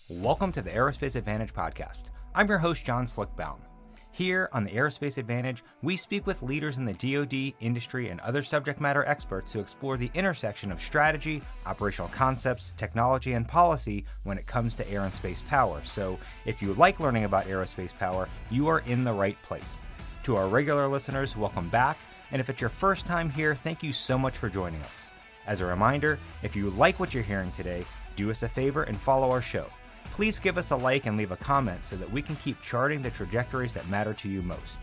Welcome to the Aerospace Advantage podcast. I'm your host, John Slick Baum. Here on the Aerospace Advantage, we speak with leaders in the DoD, industry, and other subject matter experts to explore the intersection of strategy, operational concepts, technology, and policy when it comes to air and space power. So if you like learning about aerospace power, you are in the right place. To our regular listeners, welcome back. And if it's your first time here, thank you so much for joining us. As a reminder, if you like what you're hearing today, do us a favor and follow our show. Please give us a like and leave a comment so that we can keep charting the trajectories that matter to you most.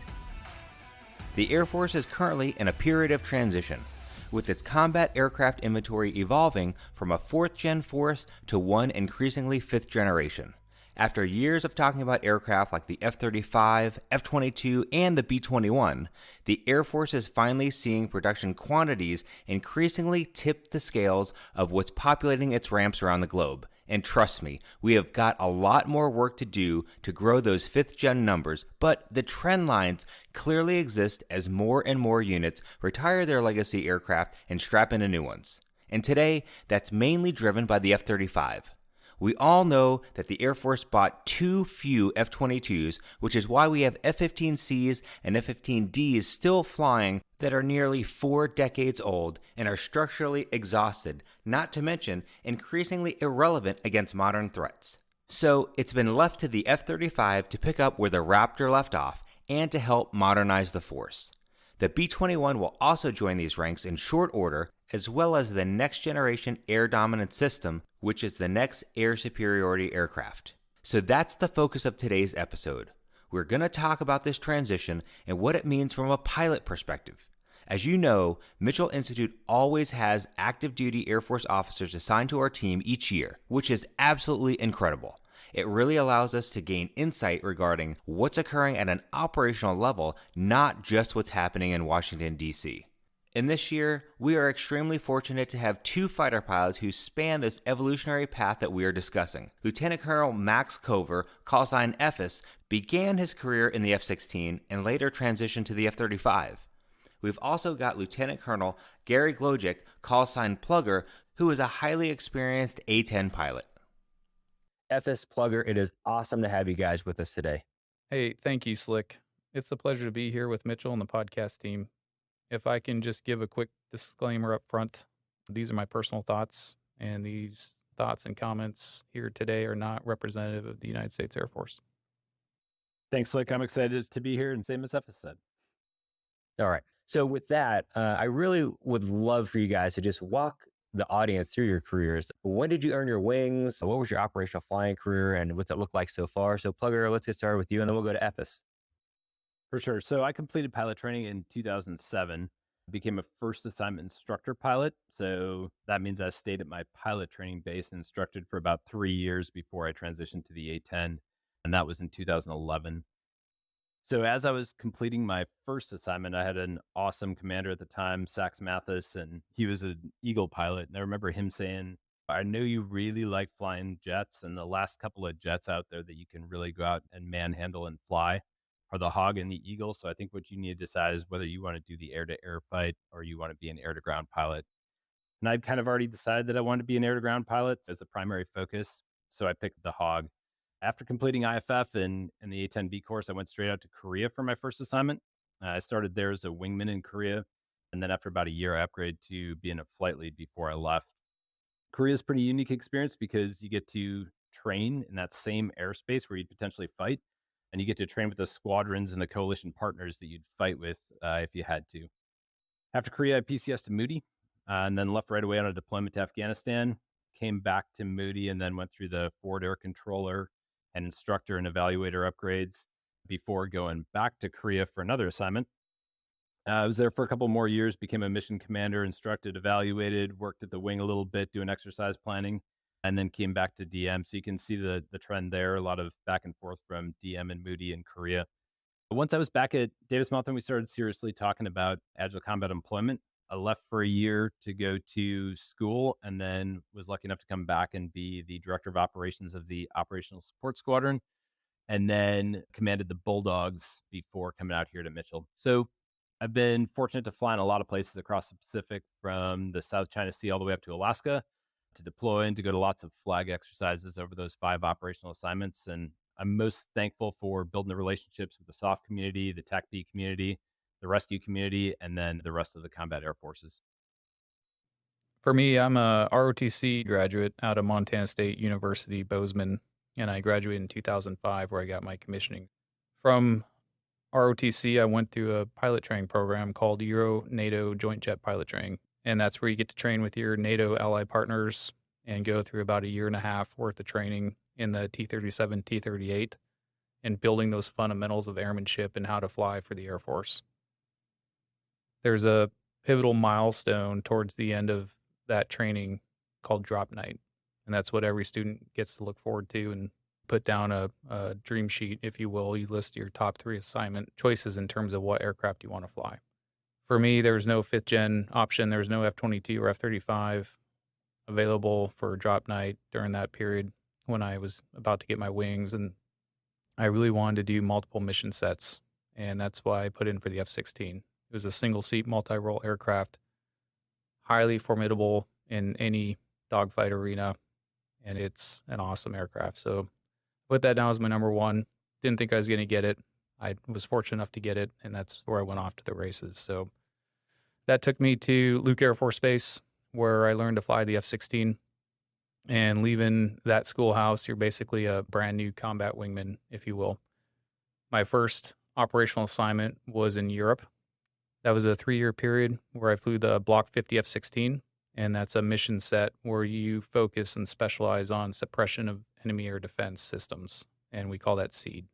The Air Force is currently in a period of transition, with its combat aircraft inventory evolving from a 4th-gen force to one increasingly 5th generation. After years of talking about aircraft like the F-35, F-22, and the B-21, the Air Force is finally seeing production quantities increasingly tip the scales of what's populating its ramps around the globe. And trust me, we have got a lot more work to do to grow those 5th-gen numbers, but the trend lines clearly exist as more and more units retire their legacy aircraft and strap into new ones. And today, that's mainly driven by the F-35. We all know that the Air Force bought too few F-22s, which is why we have F-15Cs and F-15Ds still flying that are nearly 4 decades old and are structurally exhausted, not to mention increasingly irrelevant against modern threats. So it's been left to the F-35 to pick up where the Raptor left off and to help modernize the force. The B-21 will also join these ranks in short order, as well as the Next Generation Air Dominance System, which is the next air superiority aircraft. So that's the focus of today's episode. We're going to talk about this transition and what it means from a pilot perspective. As you know, Mitchell Institute always has active duty Air Force officers assigned to our team each year, which is absolutely incredible. It really allows us to gain insight regarding what's occurring at an operational level, not just what's happening in Washington, D.C. And this year, we are extremely fortunate to have 2 fighter pilots who span this evolutionary path that we are discussing. Lieutenant Colonel Max Cover, callsign EFIS, began his career in the F-16 and later transitioned to the F-35. We've also got Lieutenant Colonel Gary Glogic, callsign Plugger, who is a highly experienced A-10 pilot. FS Plugger, it is awesome to have you guys with us today. Hey, thank you, Slick. It's a pleasure to be here with Mitchell and the podcast team. If I can just give a quick disclaimer up front, these are my personal thoughts, and these thoughts and comments here today are not representative of the United States Air Force. Thanks, Slick. I'm excited to be here, and same as Ephes said. All right. So with that, I really would love for you guys to just walk the audience through your careers. When did you earn your wings? What was your operational flying career, and what's it look like so far? So Plugger, let's get started with you, and then we'll go to EFIS. For sure. So I completed pilot training in 2007, became a first assignment instructor pilot. So that means I stayed at my pilot training base and instructed for about 3 years before I transitioned to the A-10, and that was in 2011. So as I was completing my first assignment, I had an awesome commander at the time, Sax Mathis, and he was an Eagle pilot. And I remember him saying, I know you really like flying jets, and the last couple of jets out there that you can really go out and manhandle and fly are the Hog and the Eagle. So I think what you need to decide is whether you want to do the air-to-air fight or you want to be an air-to-ground pilot. And I'd kind of already decided that I wanted to be an air-to-ground pilot as the primary focus, so I picked the Hog. After completing IFF and the A-10B course, I went straight out to Korea for my first assignment. I started there as a wingman in Korea, and then after about a year, I upgraded to being a flight lead before I left. Korea is a pretty unique experience because you get to train in that same airspace where you'd potentially fight, and you get to train with the squadrons and the coalition partners that you'd fight with if you had to. After Korea, I PCS to Moody, and then left right away on a deployment to Afghanistan, came back to Moody, and then went through the forward air controller and instructor and evaluator upgrades before going back to Korea for another assignment. I was there for a couple more years, became a mission commander, instructed, evaluated, worked at the wing a little bit, doing exercise planning, and then came back to DM. So you can see the trend there, a lot of back and forth from DM and Moody in Korea. But once I was back at Davis-Monthan, we started seriously talking about agile combat employment. I left for a year to go to school and then was lucky enough to come back and be the director of operations of the operational support squadron, and then commanded the Bulldogs before coming out here to Mitchell. So I've been fortunate to fly in a lot of places across the Pacific, from the South China Sea all the way up to Alaska, to deploy and to go to lots of flag exercises over those 5 operational assignments. And I'm most thankful for building the relationships with the SOF community, the TACP community, the rescue community, and then the rest of the combat air forces. For me, I'm a ROTC graduate out of Montana State University, Bozeman, and I graduated in 2005 where I got my commissioning. From ROTC, I went through a pilot training program called Euro-NATO Joint Jet Pilot Training, and that's where you get to train with your NATO ally partners and go through about a year and a half worth of training in the T-37, T-38, and building those fundamentals of airmanship and how to fly for the Air Force. There's a pivotal milestone towards the end of that training called drop night, and that's what every student gets to look forward to and put down a dream sheet, if you will. You list your top 3 assignment choices in terms of what aircraft you want to fly. For me, there was no 5th gen option. There was no F-22 or F-35 available for drop night during that period when I was about to get my wings, and I really wanted to do multiple mission sets, and that's why I put in for the F-16. It was a single-seat, multi-role aircraft, highly formidable in any dogfight arena, and it's an awesome aircraft. So put that down as my number 1. Didn't think I was going to get it. I was fortunate enough to get it, and that's where I went off to the races. So that took me to Luke Air Force Base, where I learned to fly the F-16. And leaving that schoolhouse, you're basically a brand new combat wingman, if you will. My first operational assignment was in Europe. That was a 3-year period where I flew the Block 50 F-16, and that's a mission set where you focus and specialize on suppression of enemy air defense systems, and we call that SEAD.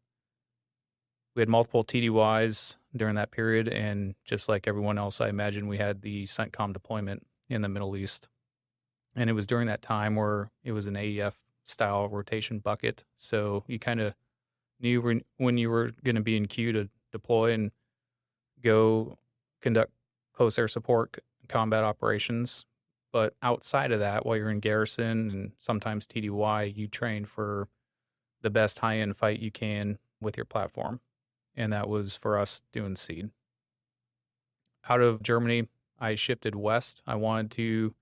We had multiple TDYs during that period, and just like everyone else, I imagine we had the CENTCOM deployment in the Middle East. And it was during that time where it was an AEF-style rotation bucket, so you kind of knew when you were going to be in queue to deploy and go conduct close air support combat operations. But outside of that, while you're in garrison and sometimes TDY, you train for the best high-end fight you can with your platform. And that was for us doing SEAD. Out of Germany, I shifted west. I wanted to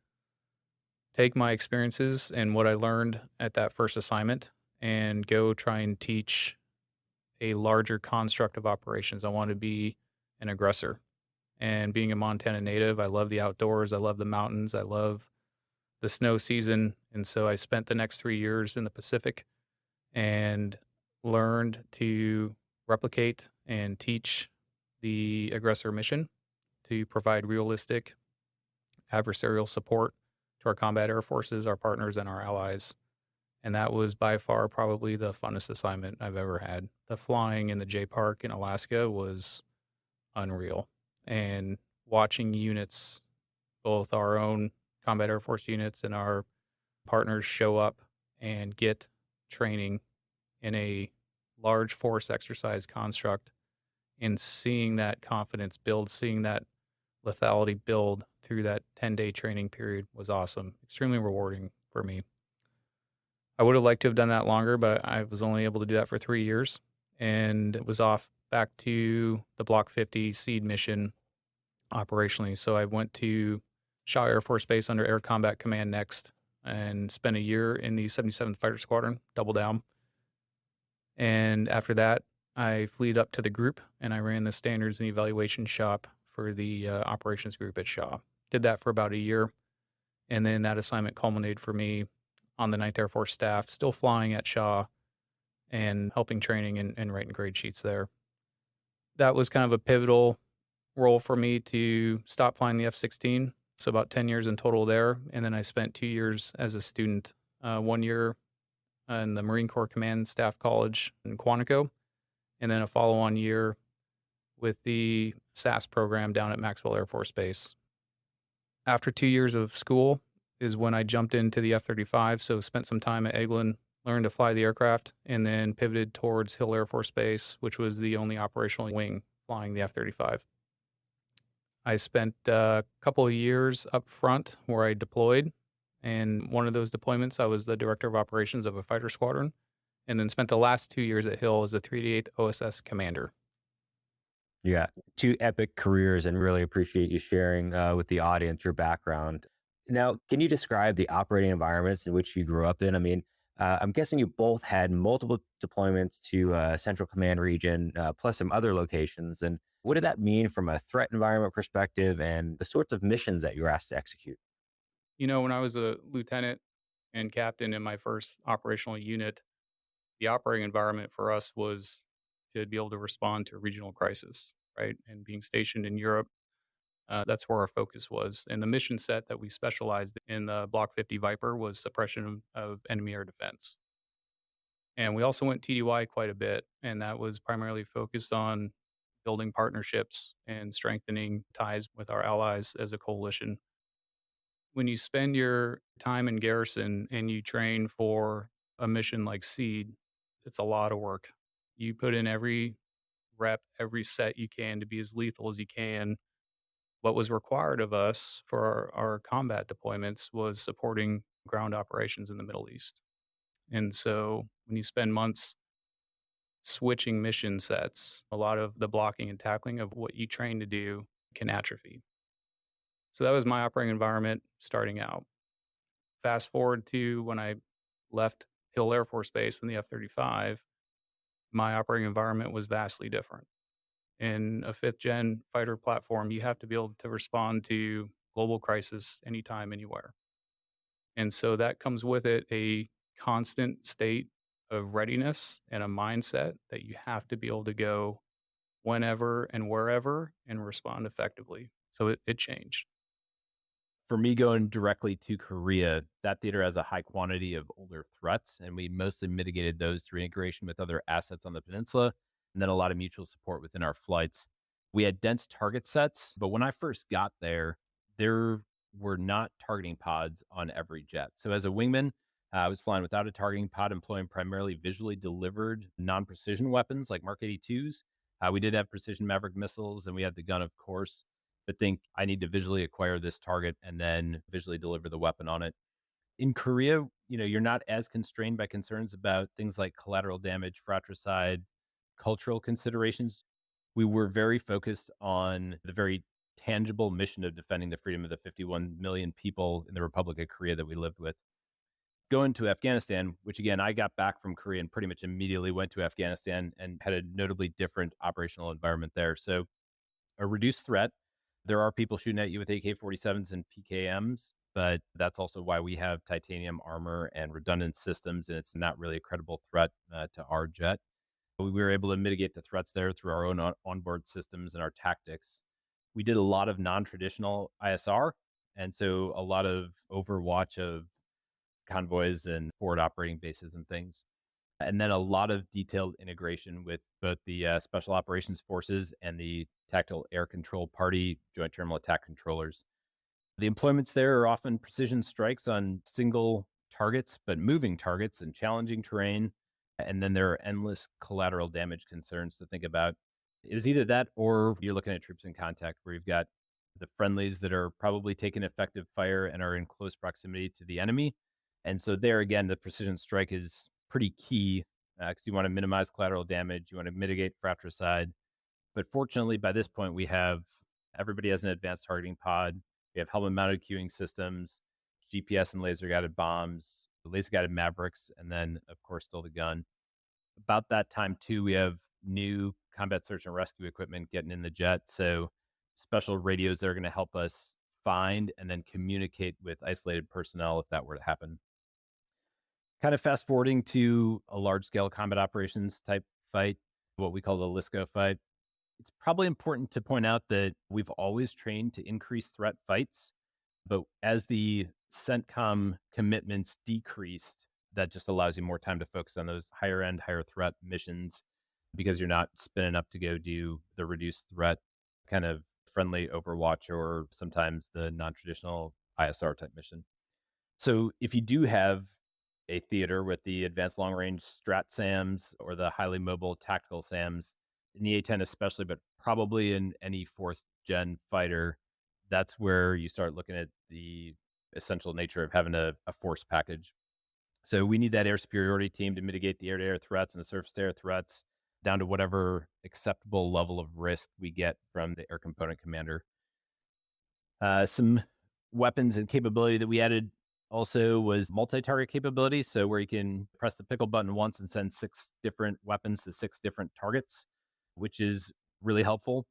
take my experiences and what I learned at that first assignment and go try and teach a larger construct of operations. I wanted to be an aggressor. And being a Montana native, I love the outdoors. I love the mountains. I love the snow season. And so I spent the next 3 years in the Pacific and learned to replicate and teach the aggressor mission to provide realistic adversarial support to our combat air forces, our partners, and our allies. And that was by far probably the funnest assignment I've ever had. The flying in the J Park in Alaska was unreal. And watching units, both our own combat air force units and our partners, show up and get training in a large force exercise construct, and seeing that confidence build, seeing that lethality build through that 10-day training period was awesome. Extremely rewarding for me. I would have liked to have done that longer, but I was only able to do that for 3 years, and it was off back to the Block 50 SEAD mission operationally. So I went to Shaw Air Force Base under Air Combat Command next and spent a year in the 77th Fighter Squadron, double down. And after that, I fleed up to the group and I ran the standards and evaluation shop for the operations group at Shaw. Did that for about a year. And then that assignment culminated for me on the 9th Air Force staff, still flying at Shaw and helping training and writing grade sheets there. That was kind of a pivotal role for me to stop flying the F-16. So about 10 years in total there. And then I spent 2 years as a student, 1 year in the Marine Corps Command Staff College in Quantico, and then a follow-on year with the SAS program down at Maxwell Air Force Base. After 2 years of school is when I jumped into the F-35, so spent some time at Eglin, learned to fly the aircraft, and then pivoted towards Hill Air Force Base, which was the only operational wing flying the F-35. I spent a couple of years up front where I deployed, and one of those deployments, I was the director of operations of a fighter squadron, and then spent the last 2 years at Hill as a 388th OSS commander. Yeah, 2 epic careers, and really appreciate you sharing with the audience your background. Now, can you describe the operating environments in which you grew up in? I mean, I'm guessing you both had multiple deployments to Central Command region, plus some other locations. And what did that mean from a threat environment perspective and the sorts of missions that you were asked to execute? When I was a lieutenant and captain in my first operational unit, the operating environment for us was to be able to respond to regional crisis, right? And being stationed in Europe, that's where our focus was. And the mission set that we specialized in the Block 50 Viper was suppression of enemy air defense. And we also went TDY quite a bit, and that was primarily focused on building partnerships and strengthening ties with our allies as a coalition. When you spend your time in garrison and you train for a mission like Seed, it's a lot of work. You put in every rep, every set you can to be as lethal as you can. What was required of us for our combat deployments was supporting ground operations in the Middle East. And so when you spend months switching mission sets, a lot of the blocking and tackling of what you train to do can atrophy. So that was my operating environment starting out. Fast forward to when I left Hill Air Force Base in the F 35, my operating environment was vastly different. In a fifth gen fighter platform, you have to be able to respond to global crisis anytime, anywhere. And so that comes with it a constant state of readiness and a mindset that you have to be able to go whenever and wherever and respond effectively. So it changed. For me, going directly to Korea, that theater has a high quantity of older threats, and we mostly mitigated those through integration with other assets on the peninsula, and then a lot of mutual support within our flights. We had dense target sets, but when I first got there were not targeting pods on every jet. So as a wingman, I was flying without a targeting pod, employing primarily visually delivered non-precision weapons like Mark 82s. We did have precision Maverick missiles, and we had the gun, of course, but think I need to visually acquire this target and then visually deliver the weapon on it. In Korea, you're not as constrained by concerns about things like collateral damage, fratricide, cultural considerations. We were very focused on the very tangible mission of defending the freedom of the 51 million people in the Republic of Korea that we lived with. Going to Afghanistan, which again, I got back from Korea and pretty much immediately went to Afghanistan and had a notably different operational environment there. So a reduced threat. There are people shooting at you with AK-47s and PKMs, but that's also why we have titanium armor and redundant systems, and it's not really a credible threat to our jet. We were able to mitigate the threats there through our own onboard systems and our tactics. We did a lot of non-traditional ISR, and so a lot of overwatch of convoys and forward operating bases and things. And then a lot of detailed integration with both the Special Operations Forces and the Tactical Air Control Party Joint Terminal Attack Controllers. The employments there are often precision strikes on single targets, but moving targets and challenging terrain. And then there are endless collateral damage concerns to think about. It was either that or you're looking at troops in contact where you've got the friendlies that are probably taking effective fire and are in close proximity to the enemy. And so there again, the precision strike is pretty key because you want to minimize collateral damage, you want to mitigate fratricide. But fortunately, by this point, we have everybody has an advanced targeting pod. We have helmet mounted queuing systems, GPS and laser guided bombs, laser guided Mavericks, and then, of course, still the gun. About that time, too, we have new combat search and rescue equipment getting in the jet. So, special radios that are going to help us find and then communicate with isolated personnel if that were to happen. Kind of fast forwarding to a large scale combat operations type fight, what we call the LISCO fight. It's probably important to point out that we've always trained to increase threat fights, but as the CENTCOM commitments decreased, that just allows you more time to focus on those higher end, higher threat missions because you're not spinning up to go do the reduced threat kind of friendly Overwatch or sometimes the non traditional ISR type mission. So if you do have a theater with the advanced long range strat SAMs or the highly mobile tactical SAMs, in the A-10 especially, but probably in any fourth gen fighter, that's where you start looking at the essential nature of having a force package. So we need that air superiority team to mitigate the air-to-air threats and the surface-to-air threats down to whatever acceptable level of risk we get from the air component commander. Some weapons and capability that we added also was multi-target capability. So where you can press the pickle button once and send 6 different weapons to 6 different targets, which is really helpful.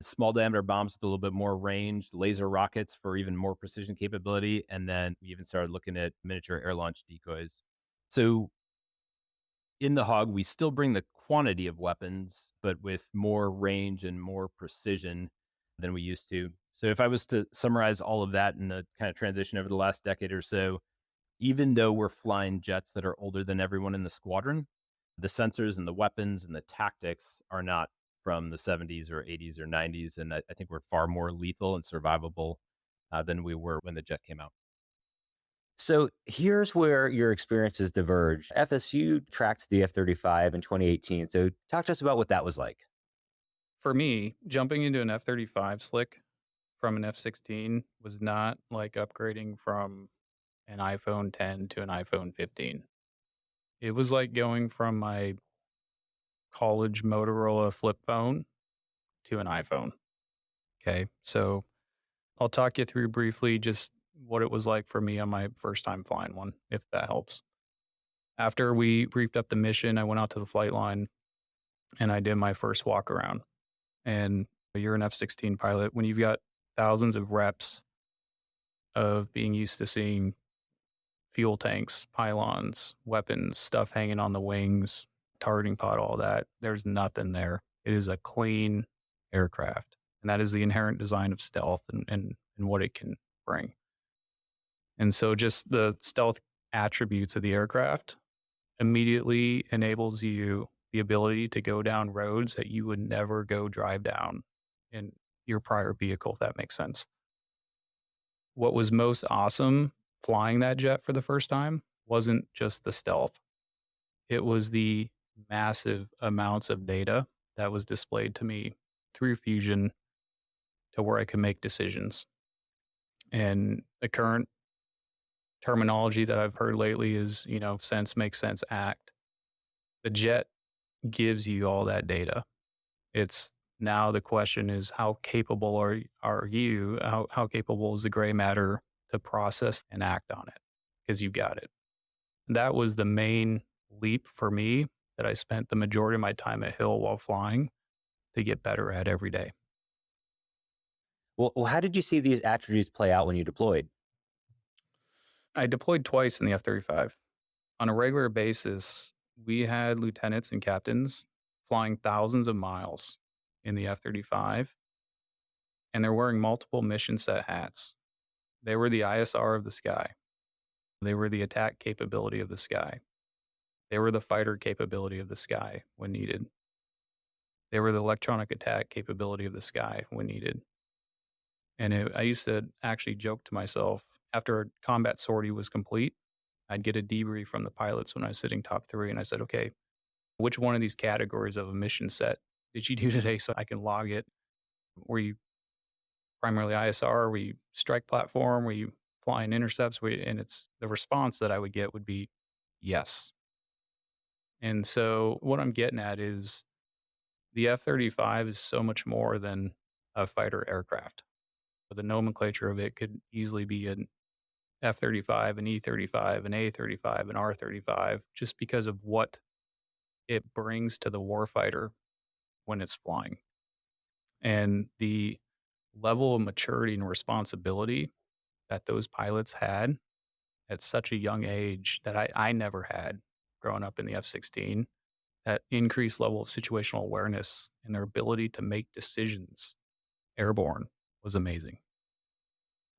Small diameter bombs with a little bit more range, laser rockets for even more precision capability. And then we even started looking at miniature air launch decoys. So in the Hog, we still bring the quantity of weapons, but with more range and more precision than we used to. So if I was to summarize all of that in a kind of transition over the last decade or so, even though we're flying jets that are older than everyone in the squadron, the sensors and the weapons and the tactics are not from the 70s or 80s or 90s. And I think we're far more lethal and survivable than we were when the jet came out. So here's where your experiences diverge. FSU tracked the F 35 in 2018. So talk to us about what that was like. For me, jumping into an F-35 slick from an F-16 was not like upgrading from an iPhone 10 to an iPhone 15. It was like going from my college Motorola flip phone to an iPhone. Okay. So I'll talk you through briefly just what it was like for me on my first time flying one, if that helps. After we briefed up the mission, I went out to the flight line and I did my first walk around. And you're an F-16 pilot. When you've got thousands of reps of being used to seeing fuel tanks, pylons, weapons, stuff hanging on the wings, targeting pod, all that, there's nothing there. It is a clean aircraft. And that is the inherent design of stealth and what it can bring. And so just the stealth attributes of the aircraft immediately enables you the ability to go down roads that you would never go drive down in your prior vehicle, if that makes sense. What was most awesome flying that jet for the first time wasn't just the stealth. It was the massive amounts of data that was displayed to me through Fusion to where I could make decisions. And the current terminology that I've heard lately is, sense makes sense, act. The jet gives you all that data. It's now the question is how capable are you? How capable is the gray matter to process and act on it? Because you've got it. That was the main leap for me that I spent the majority of my time at Hill while flying to get better at every day. Well, how did you see these attributes play out when you deployed? I deployed twice in the F-35. On a regular basis, we had lieutenants and captains flying thousands of miles in the F-35, and they're wearing multiple mission set hats. They were the ISR of the sky. They were the attack capability of the sky. They were the fighter capability of the sky when needed. They were the electronic attack capability of the sky when needed. And I used to actually joke to myself after a combat sortie was complete, I'd get a debrief from the pilots when I was sitting top 3. And I said, okay, which one of these categories of a mission set did you do today so I can log it? Were you primarily ISR? Were you strike platform? Were you flying intercepts? And it's the response that I would get would be yes. And so what I'm getting at is the F-35 is so much more than a fighter aircraft. The nomenclature of it could easily be an F-35, an E-35, an A-35, an R-35, just because of what it brings to the warfighter when it's flying. And the level of maturity and responsibility that those pilots had at such a young age that I never had growing up in the F-16, that increased level of situational awareness and their ability to make decisions airborne was amazing.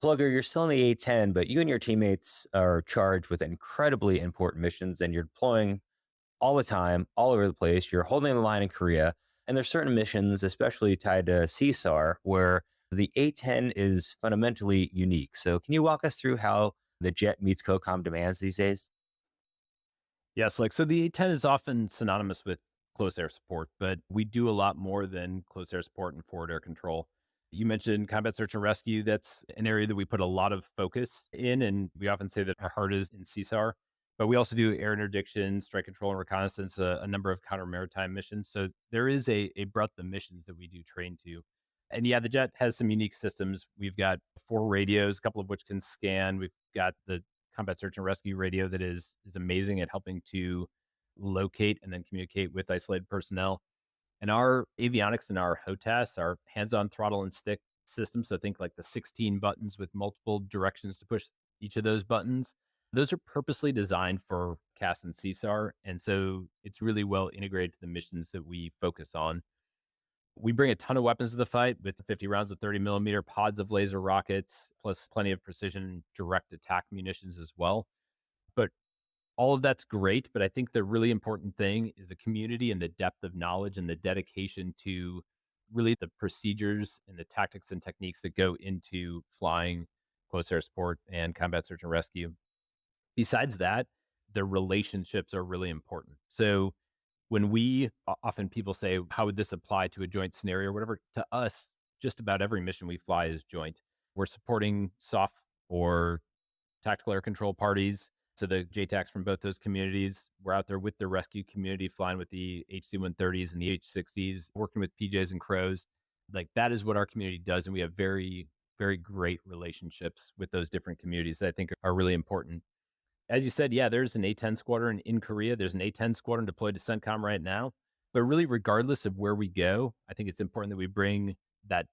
Plugger, you're still in the A-10, but you and your teammates are charged with incredibly important missions, and you're deploying all the time, all over the place. You're holding the line in Korea, and there's certain missions, especially tied to CSAR, where the A-10 is fundamentally unique. So can you walk us through how the jet meets COCOM demands these days? Yes, so the A-10 is often synonymous with close air support, but we do a lot more than close air support and forward air control. You mentioned combat search and rescue. That's an area that we put a lot of focus in, and we often say that our heart is in CSAR. But we also do air interdiction, strike control, and reconnaissance, a number of counter maritime missions. So there is a breadth of missions that we do train to. And yeah, the jet has some unique systems. We've got 4 radios, a couple of which can scan. We've got the combat search and rescue radio that is amazing at helping to locate and then communicate with isolated personnel. And our avionics and our HOTAS, our hands-on throttle and stick system, so think like the 16 buttons with multiple directions to push each of those buttons. Those are purposely designed for CAS and CSAR, and so it's really well integrated to the missions that we focus on. We bring a ton of weapons to the fight with 50 rounds of 30 millimeter pods of laser rockets, plus plenty of precision direct attack munitions as well. But all of that's great, but I think the really important thing is the community and the depth of knowledge and the dedication to really the procedures and the tactics and techniques that go into flying close air support and combat search and rescue. Besides that, the relationships are really important. So when often people say, how would this apply to a joint scenario or whatever? To us, just about every mission we fly is joint. We're supporting SOF or tactical air control parties. So the JTACs from both those communities, we're out there with the rescue community, flying with the HC-130s and the H-60s, working with PJs and Crows. Like that is what our community does. And we have very, very great relationships with those different communities that I think are really important. As you said, yeah, there's an A-10 squadron in Korea. There's an A-10 squadron deployed to CENTCOM right now. But really, regardless of where we go, I think it's important that we bring that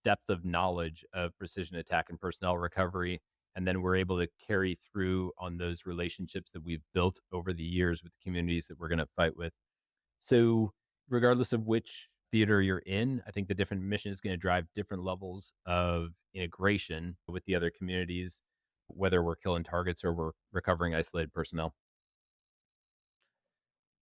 depth of knowledge of precision attack and personnel recovery. And then we're able to carry through on those relationships that we've built over the years with the communities that we're going to fight with. So, regardless of which theater you're in, I think the different mission is going to drive different levels of integration with the other communities, whether we're killing targets or we're recovering isolated personnel.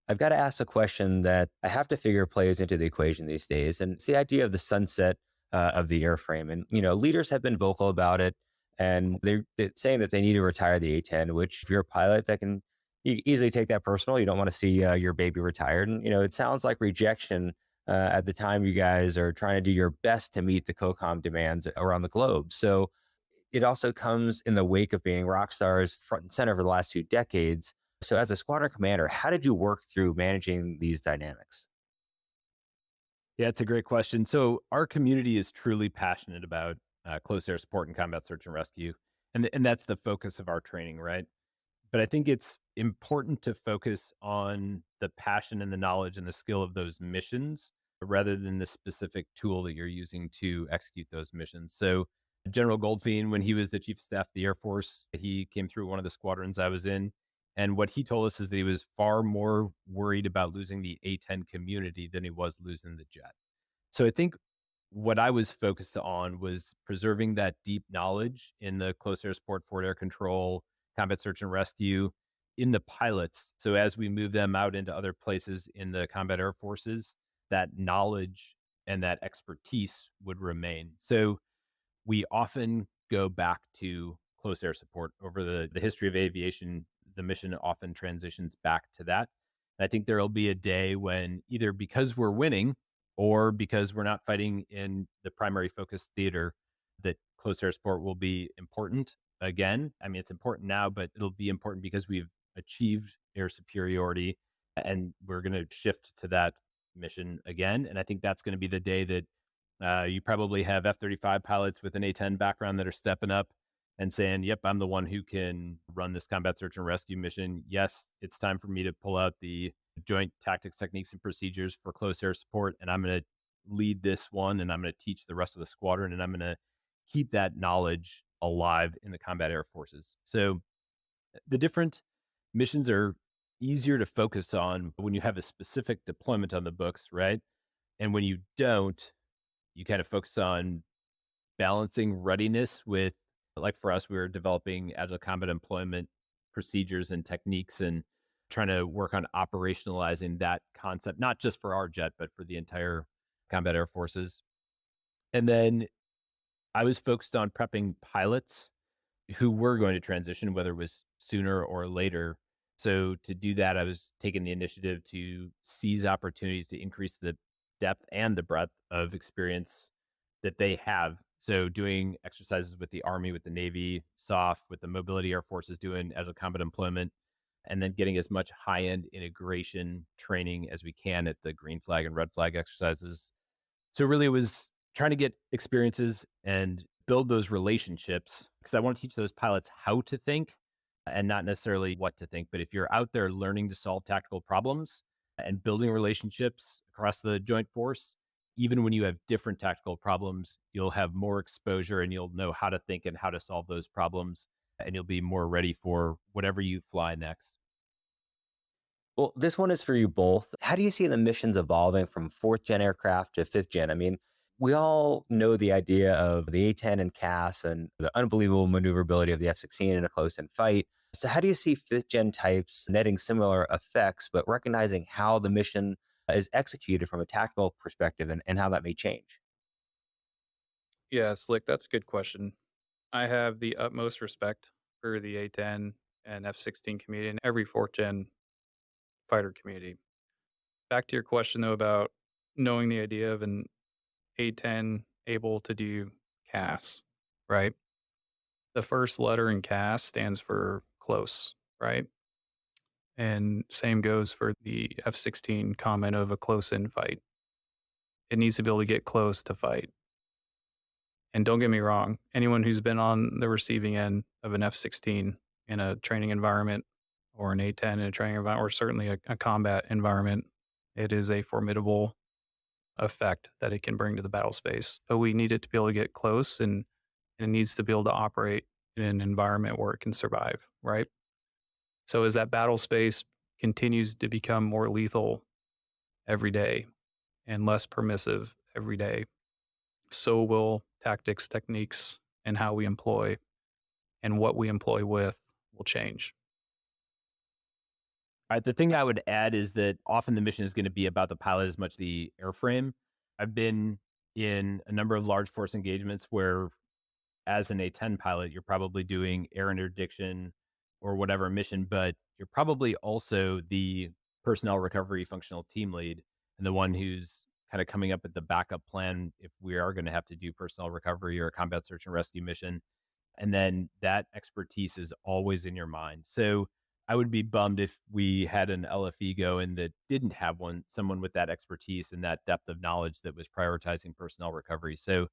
I've got to ask a question that I have to figure plays into the equation these days, and it's the idea of the sunset of the airframe. And leaders have been vocal about it, and they're saying that they need to retire the A-10. Which, if you're a pilot, that can you easily take that personal. You don't want to see your baby retired, and it sounds like rejection at the time you guys are trying to do your best to meet the COCOM demands around the globe. So it also comes in the wake of being rock stars front and center for the last 2 decades. So, as a squadron commander, how did you work through managing these dynamics? Yeah, it's a great question. So, our community is truly passionate about close air support and combat search and rescue. And that's the focus of our training, right? But I think it's important to focus on the passion and the knowledge and the skill of those missions rather than the specific tool that you're using to execute those missions. So, General Goldfein, when he was the chief of staff of the Air Force, he came through one of the squadrons I was in. And what he told us is that he was far more worried about losing the A-10 community than he was losing the jet. So I think what I was focused on was preserving that deep knowledge in the close air support, forward air control, combat search and rescue in the pilots. So as we move them out into other places in the combat air forces, that knowledge and that expertise would remain. So we often go back to close air support over the history of aviation. The mission often transitions back to that. And I think there'll be a day when either because we're winning or because we're not fighting in the primary focus theater, that close air support will be important again. I mean, it's important now, but it'll be important because we've achieved air superiority and we're going to shift to that mission again. And I think that's going to be the day that you probably have F-35 pilots with an A-10 background that are stepping up and saying, yep, I'm the one who can run this combat search and rescue mission. Yes, it's time for me to pull out the joint tactics, techniques, and procedures for close air support. And I'm going to lead this one and I'm going to teach the rest of the squadron and I'm going to keep that knowledge alive in the combat air forces. So the different missions are easier to focus on when you have a specific deployment on the books, right? And when you don't, you kind of focus on balancing readiness with, like for us, we were developing agile combat employment procedures and techniques and trying to work on operationalizing that concept, not just for our jet, but for the entire combat air forces. And then I was focused on prepping pilots who were going to transition, whether it was sooner or later. So to do that, I was taking the initiative to seize opportunities to increase the depth and the breadth of experience that they have. So doing exercises with the Army, with the Navy, SOF, with the mobility air forces, doing agile combat employment, and then getting as much high-end integration training as we can at the green flag and red flag exercises. So really it was trying to get experiences and build those relationships because I want to teach those pilots how to think and not necessarily what to think. But if you're out there learning to solve tactical problems and building relationships across the joint force, even when you have different tactical problems, you'll have more exposure and you'll know how to think and how to solve those problems. And you'll be more ready for whatever you fly next. Well, this one is for you both. How do you see the missions evolving from fourth gen aircraft to fifth gen? I mean, we all know the idea of the A-10 and CAS and the unbelievable maneuverability of the F-16 in a close-in fight. So how do you see fifth gen types netting similar effects, but recognizing how the mission is executed from a tactical perspective and how that may change? Yeah, Slick, that's a good question. I have the utmost respect for the A10 and F-16 community and every fourth gen fighter community. Back to your question though about knowing the idea of an A10 able to do CAS, right? The first letter in CAS stands for close, right? And same goes for the F-16 comment of a close in fight. It needs to be able to get close to fight. And don't get me wrong, anyone who's been on the receiving end of an F-16 in a training environment or an A-10 in a training environment, or certainly a combat environment, it is a formidable effect that it can bring to the battle space. But we need it to be able to get close and it needs to be able to operate in an environment where it can survive, right? So as that battle space continues to become more lethal every day and less permissive every day, so will tactics, techniques, and how we employ and what we employ with will change. All right. The thing I would add is that often the mission is going to be about the pilot as much the airframe. I've been in a number of large force engagements where, as an A-10 pilot, you're probably doing air interdiction or whatever mission, but you're probably also the personnel recovery functional team lead and the one who's kind of coming up with the backup plan if we are going to have to do personnel recovery or a combat search and rescue mission. And then that expertise is always in your mind. So I would be bummed if we had an LFE go and that didn't have someone with that expertise and that depth of knowledge that was prioritizing personnel recovery. So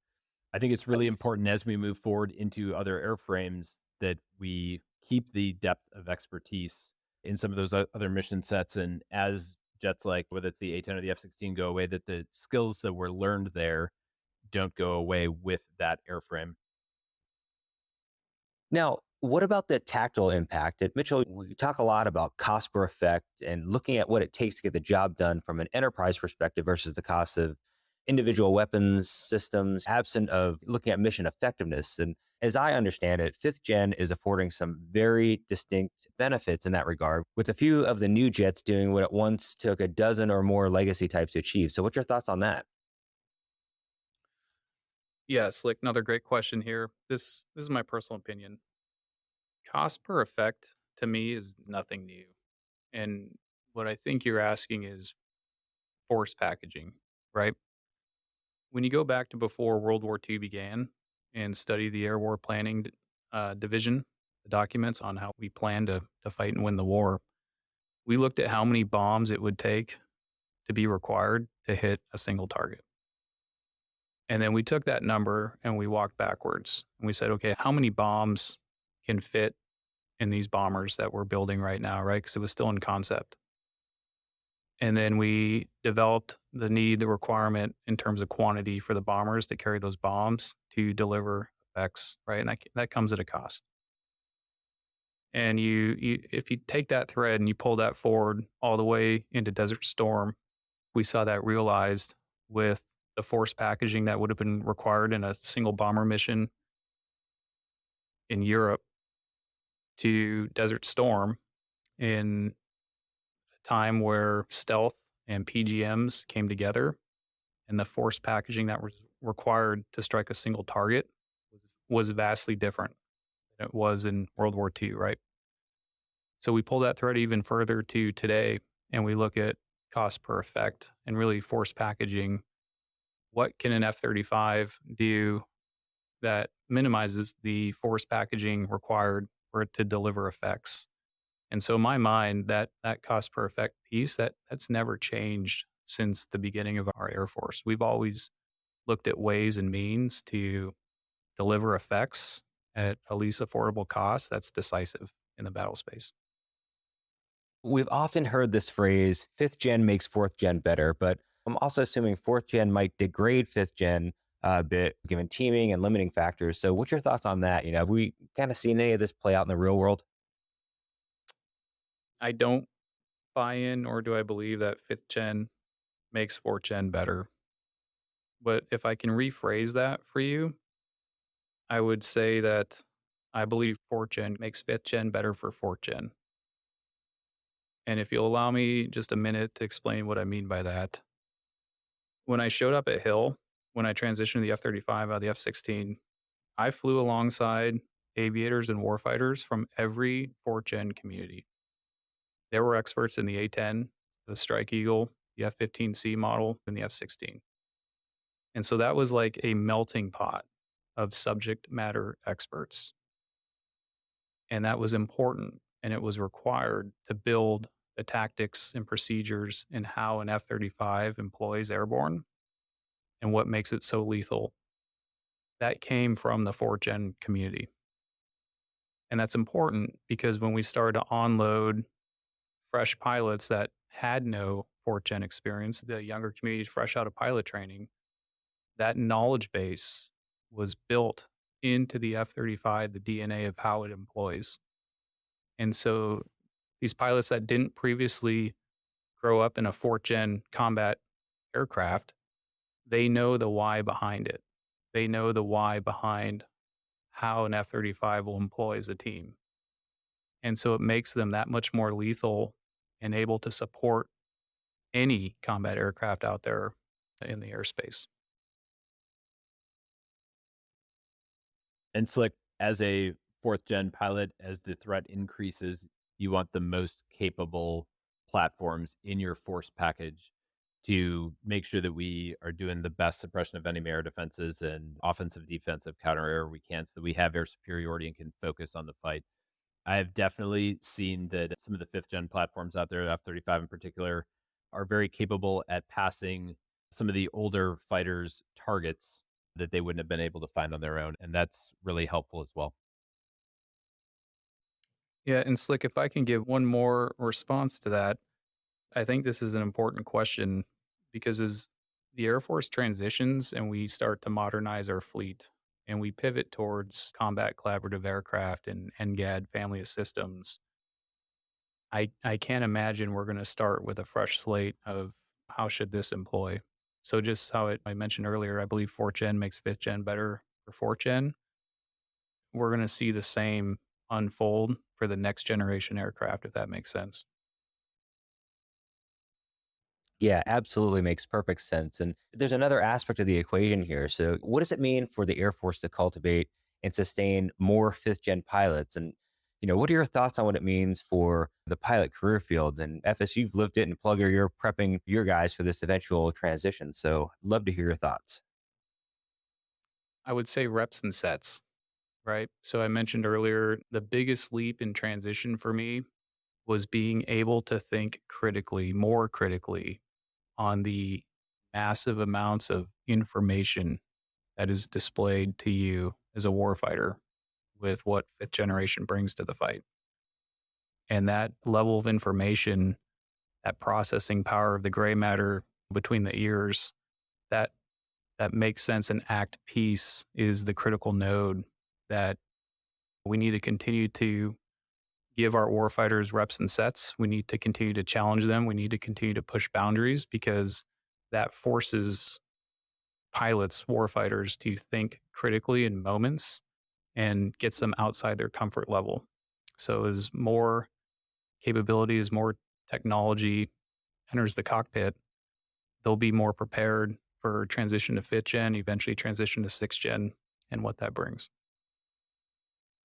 I think it's really important as we move forward into other airframes that we keep the depth of expertise in some of those other mission sets. And as jets like whether it's the A-10 or the F-16 go away, that the skills that were learned there don't go away with that airframe. Now, what about the tactile impact? At Mitchell, we talk a lot about cost per effect and looking at what it takes to get the job done from an enterprise perspective versus the cost of individual weapons systems, absent of looking at mission effectiveness. And as I understand it, fifth gen is affording some very distinct benefits in that regard, with a few of the new jets doing what it once took a dozen or more legacy types to achieve. So, what's your thoughts on that? Yeah, Slick, another great question here. This is my personal opinion. Cost per effect to me is nothing new. And what I think you're asking is force packaging, right? When you go back to before World War II began and study the Air War Planning Division, the documents on how we plan to fight and win the war, we looked at how many bombs it would take to be required to hit a single target. And then we took that number and we walked backwards and we said, okay, how many bombs can fit in these bombers that we're building right now, right? Because it was still in concept. And then we developed the need, the requirement in terms of quantity for the bombers to carry those bombs to deliver effects, right? And that comes at a cost. And if you take that thread and you pull that forward all the way into Desert Storm, we saw that realized with the force packaging that would have been required in a single bomber mission in Europe to Desert Storm in a time where stealth and PGMs came together and the force packaging that was required to strike a single target was vastly different than it was in World War II, right? So we pull that thread even further to today and we look at cost per effect and really force packaging. What can an F-35 do that minimizes the force packaging required for it to deliver effects? And so in my mind, that cost per effect piece, that's never changed since the beginning of our Air Force. We've always looked at ways and means to deliver effects at a least affordable cost, that's decisive in the battle space. We've often heard this phrase, fifth gen makes fourth gen better, but I'm also assuming fourth gen might degrade fifth gen a bit, given teaming and limiting factors. So, what's your thoughts on that? Have we kind of seen any of this play out in the real world? I don't buy in, nor do I believe that fifth gen makes fourth gen better. But if I can rephrase that for you, I would say that I believe fourth gen makes fifth gen better for fourth gen. And if you'll allow me just a minute to explain what I mean by that. When I showed up at Hill, when I transitioned to the F 35 out of the F 16, I flew alongside aviators and warfighters from every fourth gen community. There were experts in the A-10, the Strike Eagle, the F-15C model, and the F-16. And so that was like a melting pot of subject matter experts. And that was important, and it was required to build the tactics and procedures and how an F-35 employs airborne and what makes it so lethal. That came from the 4th-gen community. And that's important because when we started to onload fresh pilots that had no 4th-gen experience, the younger community fresh out of pilot training, that knowledge base was built into the F-35, the DNA of how it employs. And so these pilots that didn't previously grow up in a 4th-gen combat aircraft, they know the why behind it. They know the why behind how an F-35 will employ as a team. And so it makes them that much more lethal and able to support any combat aircraft out there in the airspace. And Slick, as a fourth gen pilot, as the threat increases, you want the most capable platforms in your force package to make sure that we are doing the best suppression of enemy air defenses and offensive, defensive counter air we can so that we have air superiority and can focus on the fight. I have definitely seen that some of the fifth gen platforms out there, F 35 in particular, are very capable at passing some of the older fighters' targets that they wouldn't have been able to find on their own. And that's really helpful as well. Yeah, and Slick, if I can give one more response to that, I think this is an important question because as the Air Force transitions and we start to modernize our fleet and we pivot towards combat collaborative aircraft and NGAD family of systems, I can't imagine we're going to start with a fresh slate of how should this employ. So just how I mentioned earlier, I believe 4th gen makes 5th gen better for 4th gen. We're going to see the same unfold for the next generation aircraft, if that makes sense. Yeah, absolutely makes perfect sense. And there's another aspect of the equation here. So, what does it mean for the Air Force to cultivate and sustain more fifth gen pilots? And, what are your thoughts on what it means for the pilot career field? And FS, you've lived it, and Plugger, you're prepping your guys for this eventual transition. So, love to hear your thoughts. I would say reps and sets, right? So I mentioned earlier the biggest leap in transition for me was being able to think critically, more critically on the massive amounts of information that is displayed to you as a warfighter with what fifth generation brings to the fight. And that level of information, that processing power of the gray matter between the ears, that that makes sense and act piece is the critical node that we need to continue to give our warfighters reps and sets. We need to continue to challenge them. We need to continue to push boundaries because that forces pilots, warfighters to think critically in moments and gets them outside their comfort level. So as more capability, as more technology enters the cockpit, they'll be more prepared for transition to fifth gen, eventually transition to sixth gen, and what that brings.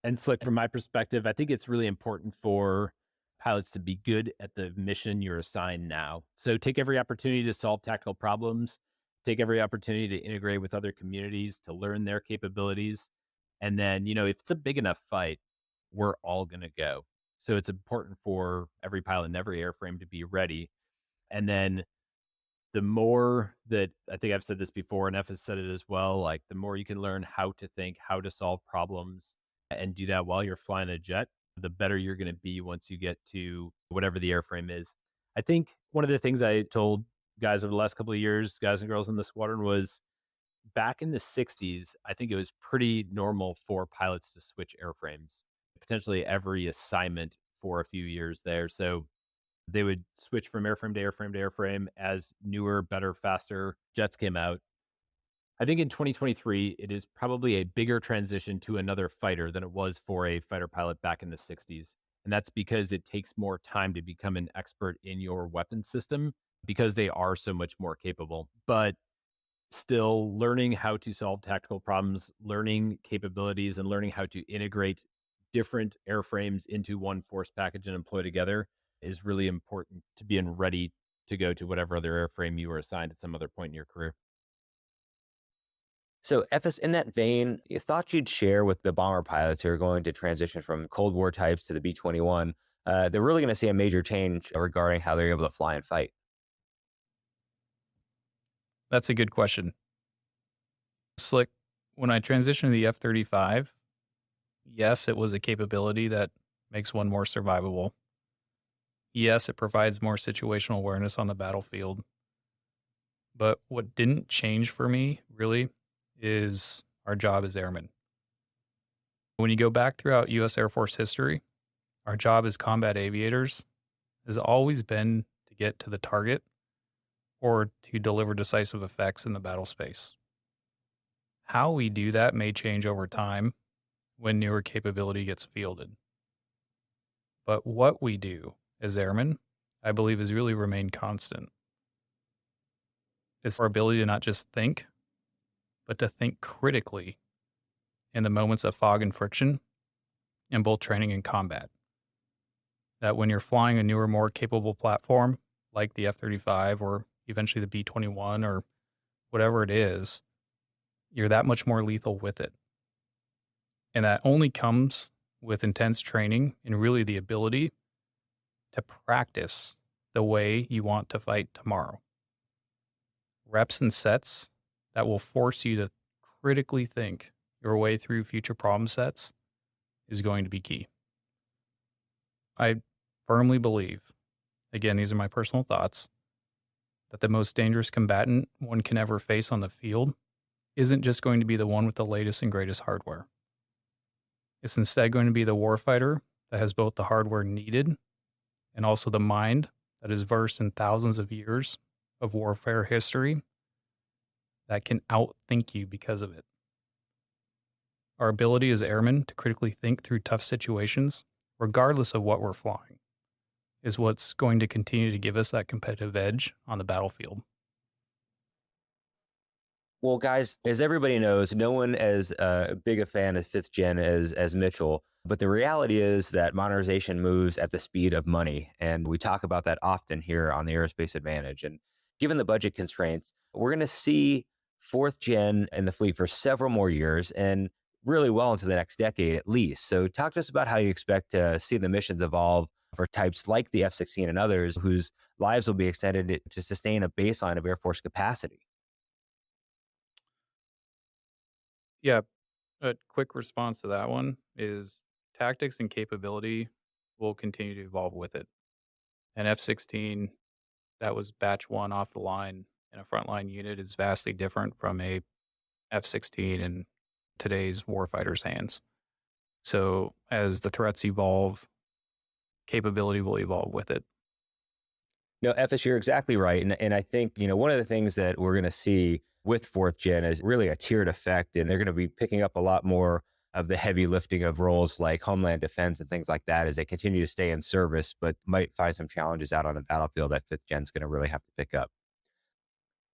And Slick, from my perspective, I think it's really important for pilots to be good at the mission you're assigned now. So take every opportunity to solve tactical problems, take every opportunity to integrate with other communities, to learn their capabilities. And then, if it's a big enough fight, we're all going to go. So it's important for every pilot in every airframe to be ready. And then the more that I think I've said this before, and F has said it as well, like the more you can learn how to think, how to solve problems, and do that while you're flying a jet, the better you're going to be once you get to whatever the airframe is. I think one of the things I told guys over the last couple of years, guys and girls in the squadron, was back in the 60s, I think it was pretty normal for pilots to switch airframes, potentially every assignment for a few years there. So they would switch from airframe to airframe to airframe as newer, better, faster jets came out. I think in 2023, it is probably a bigger transition to another fighter than it was for a fighter pilot back in the 60s. And that's because it takes more time to become an expert in your weapon system because they are so much more capable. But still, learning how to solve tactical problems, learning capabilities, and learning how to integrate different airframes into one force package and employ together is really important to being ready to go to whatever other airframe you were assigned at some other point in your career. So, Ephes, in that vein, you thought you'd share with the bomber pilots who are going to transition from Cold War types to the B-21. They're really going to see a major change regarding how they're able to fly and fight. That's a good question. Slick, when I transitioned to the F-35, yes, it was a capability that makes one more survivable. Yes, it provides more situational awareness on the battlefield. But what didn't change for me, really, is our job as airmen. When you go back throughout U.S. Air Force history, our job as combat aviators has always been to get to the target or to deliver decisive effects in the battle space. How we do that may change over time when newer capability gets fielded. But what we do as airmen, I believe, has really remained constant. It's our ability to not just think, but to think critically in the moments of fog and friction in both training and combat. That when you're flying a newer, more capable platform like the F-35 or eventually the B-21 or whatever it is, you're that much more lethal with it. And that only comes with intense training and really the ability to practice the way you want to fight tomorrow. Reps and sets that will force you to critically think your way through future problem sets is going to be key. I firmly believe, again, these are my personal thoughts, that the most dangerous combatant one can ever face on the field isn't just going to be the one with the latest and greatest hardware. It's instead going to be the warfighter that has both the hardware needed and also the mind that is versed in thousands of years of warfare history that can outthink you because of it. Our ability as airmen to critically think through tough situations, regardless of what we're flying, is what's going to continue to give us that competitive edge on the battlefield. Well, guys, as everybody knows, no one as big a fan of fifth gen as Mitchell. But the reality is that modernization moves at the speed of money. And we talk about that often here on the Aerospace Advantage. And given the budget constraints, we're going to see fourth gen in the fleet for several more years and really well into the next decade at least. So talk to us about how you expect to see the missions evolve for types like the F-16 and others whose lives will be extended to sustain a baseline of Air Force capacity. Yeah, a quick response to that one is tactics and capability will continue to evolve with it. An F-16 that was batch one off the line in a frontline unit is vastly different from a F-16 in today's warfighters' hands. So as the threats evolve, capability will evolve with it. No, Ephes, you're exactly right. And I think, one of the things that we're going to see with fourth gen is really a tiered effect. And they're going to be picking up a lot more of the heavy lifting of roles like homeland defense and things like that as they continue to stay in service, but might find some challenges out on the battlefield that fifth gen is going to really have to pick up.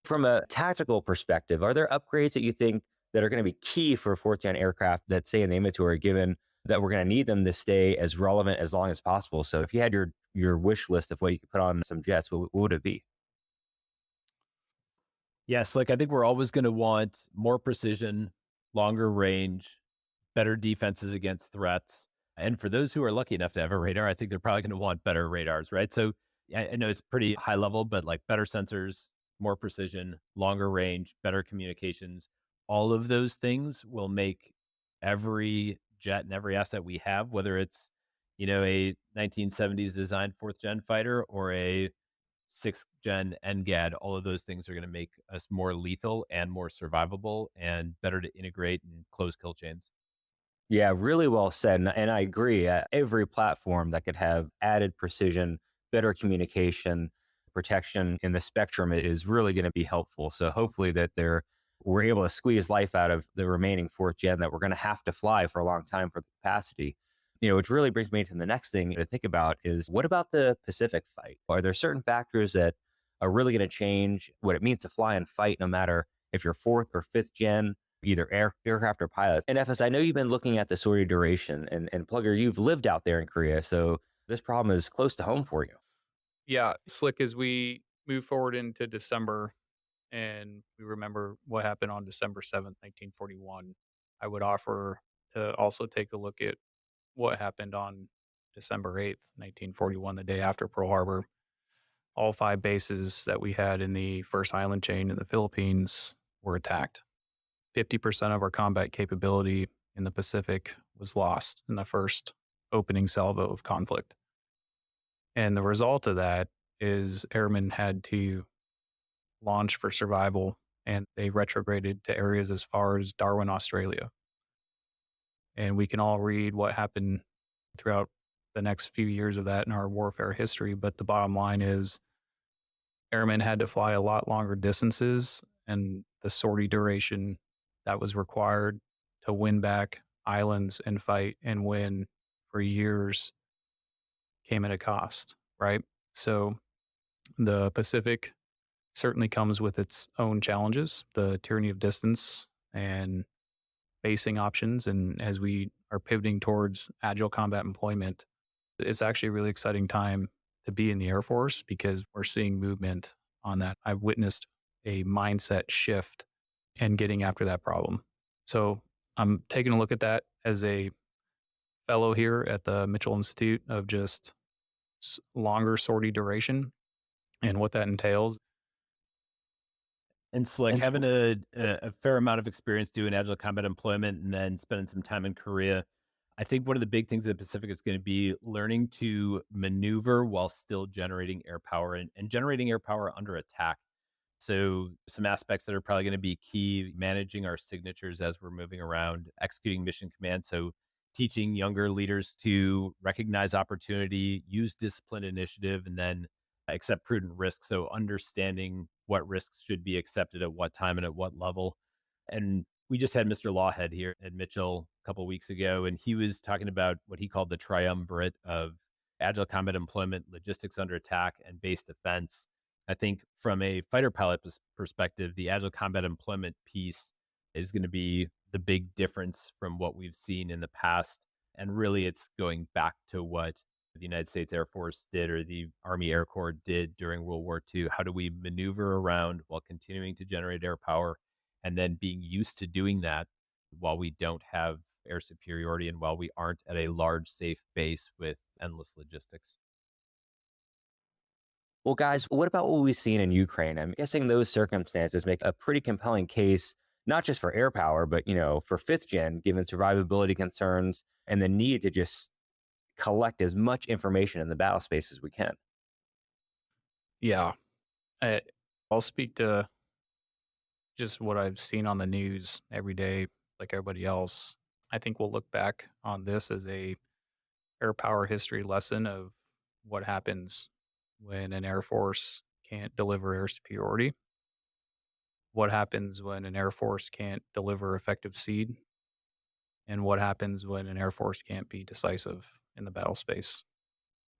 From a tactical perspective, are there upgrades that you think that are going to be key for fourth gen aircraft that stay in the inventory, given that we're going to need them to stay as relevant as long as possible? So if you had your wish list of what you could put on some jets, what would it be? Yes, like I think we're always going to want more precision, longer range, better defenses against threats. And for those who are lucky enough to have a radar, I think they're probably going to want better radars, right? So I know it's pretty high level, but like better sensors, more precision, longer range, better communications. All of those things will make every jet and every asset we have, whether it's, a 1970s designed fourth gen fighter or a sixth gen NGAD, all of those things are going to make us more lethal and more survivable and better to integrate and close kill chains. Yeah, really well said. And I agree. Every platform that could have added precision, better communication, protection in the spectrum is really going to be helpful. So hopefully we're able to squeeze life out of the remaining fourth gen that we're going to have to fly for a long time for the capacity. Which really brings me to the next thing to think about is what about the Pacific fight? Are there certain factors that are really going to change what it means to fly and fight, no matter if you're fourth or fifth gen? Either aircraft or pilots. And FS, I know you've been looking at the sortie duration, and Plugger, you've lived out there in Korea, so this problem is close to home for you. Yeah, Slick, as we move forward into December and we remember what happened on December 7th, 1941, I would offer to also take a look at what happened on December 8th, 1941, the day after Pearl Harbor. All 5 bases that we had in the first island chain in the Philippines were attacked. 50% of our combat capability in the Pacific was lost in the first opening salvo of conflict. And the result of that is airmen had to launch for survival, and they retrograded to areas as far as Darwin, Australia. And we can all read what happened throughout the next few years of that in our warfare history. But the bottom line is airmen had to fly a lot longer distances, and the sortie duration that was required to win back islands and fight and win for years came at a cost, right? So the Pacific certainly comes with its own challenges, the tyranny of distance and basing options. And as we are pivoting towards agile combat employment, it's actually a really exciting time to be in the Air Force because we're seeing movement on that. I've witnessed a mindset shift and getting after that problem. So I'm taking a look at that as a fellow here at the Mitchell Institute of just longer sortie duration and what that entails. And Slick, having a fair amount of experience doing agile combat employment and then spending some time in Korea, I think one of the big things in the Pacific is going to be learning to maneuver while still generating air power and generating air power under attack. So some aspects that are probably going to be key, managing our signatures as we're moving around, executing mission command. So teaching younger leaders to recognize opportunity, use disciplined initiative, and then accept prudent risk. So understanding what risks should be accepted at what time and at what level. And we just had Mr. Lawhead here at Mitchell a couple of weeks ago, and he was talking about what he called the triumvirate of agile combat employment, logistics under attack, and base defense. I think from a fighter pilot perspective, the agile combat employment piece is going to be the big difference from what we've seen in the past. And really, it's going back to what the United States Air Force did or the Army Air Corps did during World War II. How do we maneuver around while continuing to generate air power and then being used to doing that while we don't have air superiority and while we aren't at a large, safe base with endless logistics? Well, guys, what about what we've seen in Ukraine? I'm guessing those circumstances make a pretty compelling case, not just for air power, but, for fifth gen, given survivability concerns and the need to just collect as much information in the battle space as we can. Yeah. I, I'll speak to just what I've seen on the news every day, like everybody else. I think we'll look back on this as a air power history lesson of what happens when an air force can't deliver air superiority, what happens when an air force can't deliver effective seed, and what happens when an air force can't be decisive in the battle space.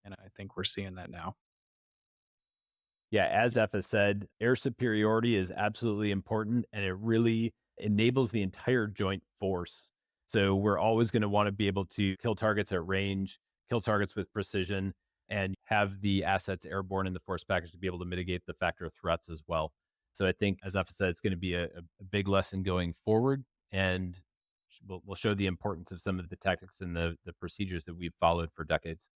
And I think we're seeing that now. Yeah, as F has said, air superiority is absolutely important and it really enables the entire joint force. So we're always going to want to be able to kill targets at range, kill targets with precision, and have the assets airborne in the force package to be able to mitigate the factor of threats as well. So I think, as F has said, it's going to be a big lesson going forward and we'll show the importance of some of the tactics and the procedures that we've followed for decades.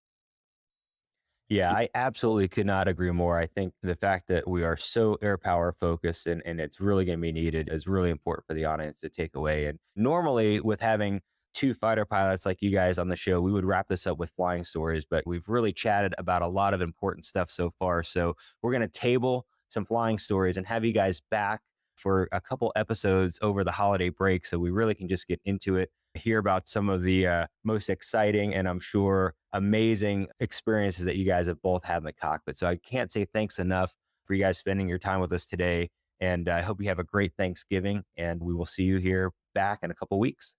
Yeah, I absolutely could not agree more. I think the fact that we are so air power focused and it's really going to be needed is really important for the audience to take away. And normally, with having two fighter pilots like you guys on the show, we would wrap this up with flying stories, but we've really chatted about a lot of important stuff so far. So we're going to table some flying stories and have you guys back for a couple episodes over the holiday break so we really can just get into it, hear about some of the most exciting and I'm sure amazing experiences that you guys have both had in the cockpit. So I can't say thanks enough for you guys spending your time with us today. And I hope you have a great Thanksgiving and we will see you here back in a couple weeks.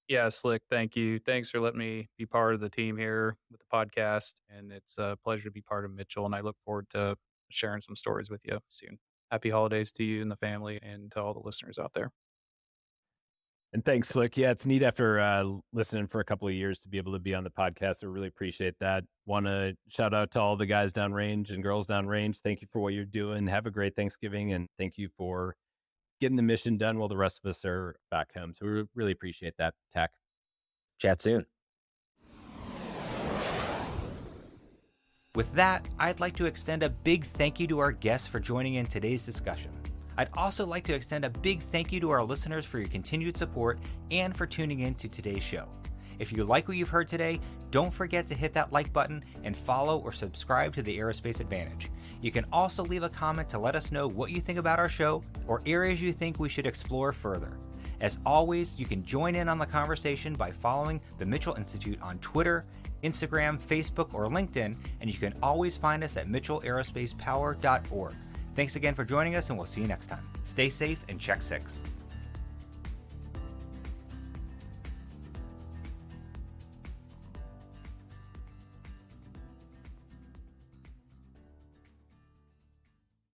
Yeah, Slick, thank you. Thanks for letting me be part of the team here with the podcast. And it's a pleasure to be part of Mitchell. And I look forward to sharing some stories with you soon. Happy holidays to you and the family and to all the listeners out there. And thanks, Slick. Yeah, it's neat after listening for a couple of years to be able to be on the podcast. I really appreciate that. Want to shout out to all the guys downrange and girls downrange. Thank you for what you're doing. Have a great Thanksgiving. And thank you for getting the mission done while the rest of us are back home. So we really appreciate that, Tack. Chat soon. With that, I'd like to extend a big thank you to our guests for joining in today's discussion. I'd also like to extend a big thank you to our listeners for your continued support and for tuning in to today's show. If you like what you've heard today, don't forget to hit that like button and follow or subscribe to the Aerospace Advantage. You can also leave a comment to let us know what you think about our show or areas you think we should explore further. As always, you can join in on the conversation by following the Mitchell Institute on Twitter, Instagram, Facebook, or LinkedIn, and you can always find us at mitchellaerospacepower.org. Thanks again for joining us, and we'll see you next time. Stay safe and check 6.